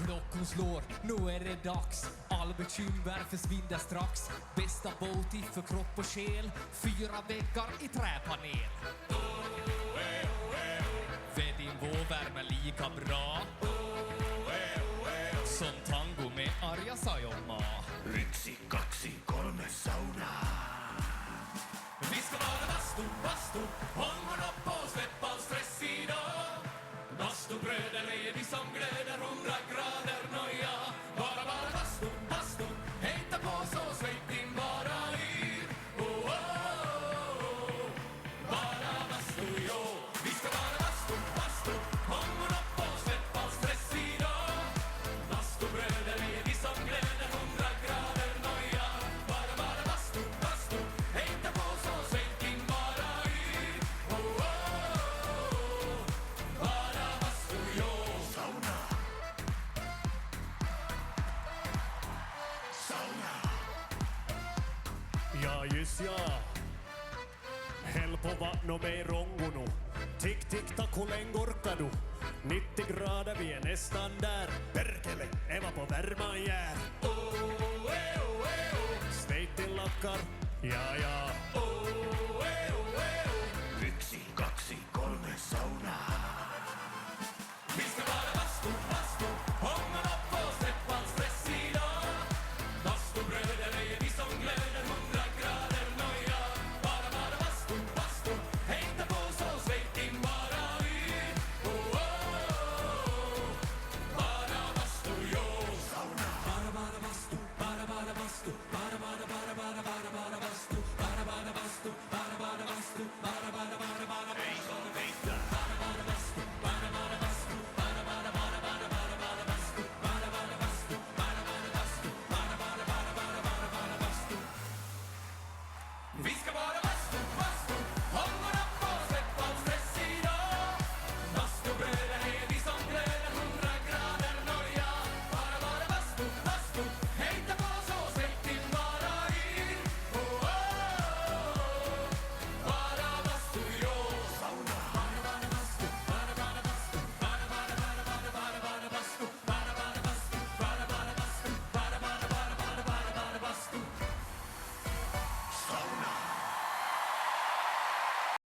Klockan slår, nu är det dags. All bekymmer försvinner strax. Bästa Balti för kropp och själ. 4 väggar i träpanel. Vedinvå värmer lika bra som tango med Arja Saijonmaa. 1, 2, 3 sauna. Vi ska vara bastu, håll upp och släpp all stress idag. Bastubröder är vi som glöder 100 grader noja. Bara bastu, hejta på så släpp in bara i. Oh, oh, oh. Bara bastu, jo. Vi ska vara bastu, håll upp och släpp all stress idag. Bastubröder är vi som glöder 100 grader noja. Bara bastu, hejta på så släpp in bara i. Oh, oh, oh. Bara bastu, jo. Sauna. Sauna. Ja, just ja. Häll på vatten och med rongono. Tick, tick, tack, hur länge orkar du? 90 grader, vi är nästan där. Perkele, Eva på värman jär. Stay till lackar, ja, ja.